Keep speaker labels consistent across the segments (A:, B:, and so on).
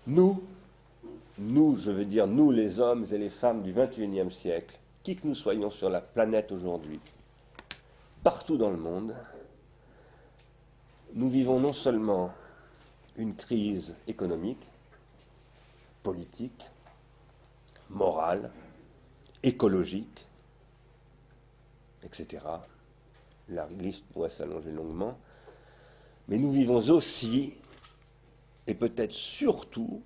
A: Nous, je veux dire nous les hommes et les femmes du XXIe siècle, qui que nous soyons sur la planète aujourd'hui, partout dans le monde, nous vivons non seulement une crise économique, politique, morale, écologique, etc. La liste pourrait s'allonger longuement, mais nous vivons aussi, et peut-être surtout,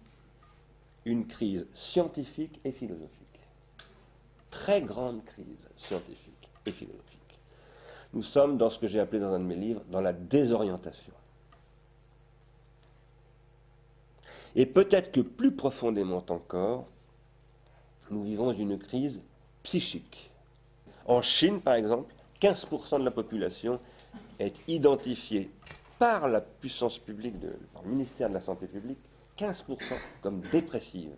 A: une crise scientifique et philosophique. Très grande crise scientifique et philosophique. Nous sommes dans ce que j'ai appelé dans un de mes livres, dans la désorientation. Et peut-être que plus profondément encore, nous vivons une crise psychique. En Chine, par exemple, 15% de la population est identifiée par la puissance publique, par le ministère de la Santé publique, 15% comme dépressive.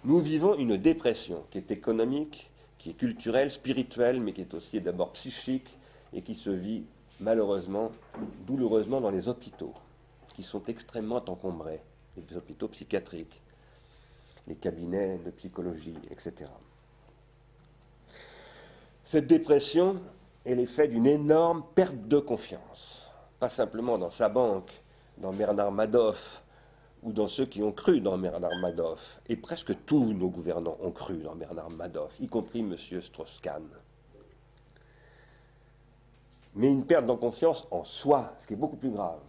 A: Nous vivons une dépression qui est économique, qui est culturelle, spirituelle, mais qui est aussi d'abord psychique et qui se vit malheureusement, douloureusement dans les hôpitaux, qui sont extrêmement encombrés, les hôpitaux psychiatriques, les cabinets de psychologie, etc. Cette dépression est l'effet d'une énorme perte de confiance, pas simplement dans sa banque, dans Bernard Madoff, ou dans ceux qui ont cru dans Bernard Madoff, et presque tous nos gouvernants ont cru dans Bernard Madoff, y compris M. Strauss-Kahn. Mais une perte de confiance en soi, ce qui est beaucoup plus grave.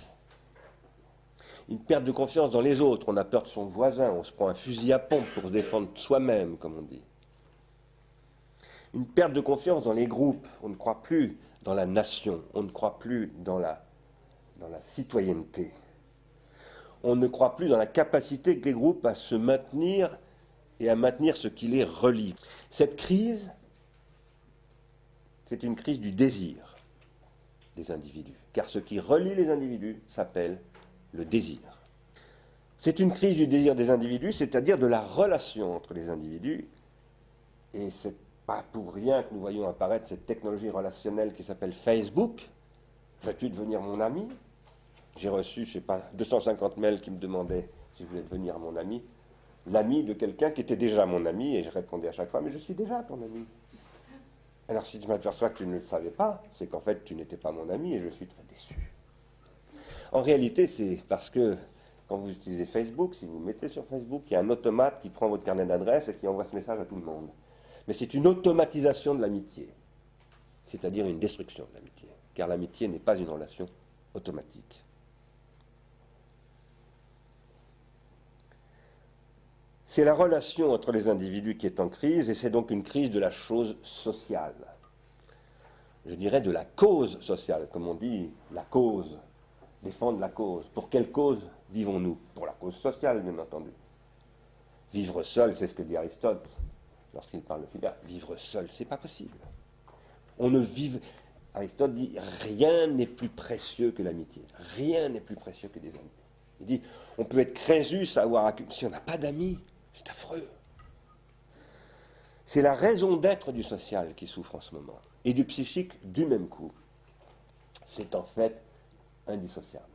A: Une perte de confiance dans les autres, on a peur de son voisin, on se prend un fusil à pompe pour se défendre soi-même, comme on dit. Une perte de confiance dans les groupes, on ne croit plus dans la nation, on ne croit plus dans la citoyenneté. On ne croit plus dans la capacité des groupes à se maintenir et à maintenir ce qui les relie. Cette crise, c'est une crise du désir des individus, car ce qui relie les individus s'appelle le désir. C'est une crise du désir des individus, c'est-à-dire de la relation entre les individus, et c'est pas pour rien que nous voyons apparaître cette technologie relationnelle qui s'appelle Facebook. Veux-tu devenir mon ami ? J'ai reçu, je ne sais pas, 250 mails qui me demandaient si je voulais devenir mon ami, l'ami de quelqu'un qui était déjà mon ami, et je répondais à chaque fois, mais je suis déjà ton ami. Alors si je m'aperçois que tu ne le savais pas, c'est qu'en fait tu n'étais pas mon ami, et je suis très déçu. En réalité, c'est parce que quand vous utilisez Facebook, si vous mettez sur Facebook, il y a un automate qui prend votre carnet d'adresse et qui envoie ce message à tout le monde. Mais c'est une automatisation de l'amitié, c'est-à-dire une destruction de l'amitié, car l'amitié n'est pas une relation automatique. C'est la relation entre les individus qui est en crise, et c'est donc une crise de la chose sociale. Je dirais de la cause sociale, comme on dit, la cause, défendre la cause. Pour quelle cause vivons-nous ? Pour la cause sociale, bien entendu. Vivre seul, c'est ce que dit Aristote lorsqu'il parle de Philère. Vivre seul, c'est pas possible. On ne vive. Aristote dit rien n'est plus précieux que l'amitié. Rien n'est plus précieux que des amis. Il dit on peut être Crésus, avoir si on n'a pas d'amis. C'est affreux. C'est la raison d'être du social qui souffre en ce moment, et du psychique du même coup. C'est en fait indissociable.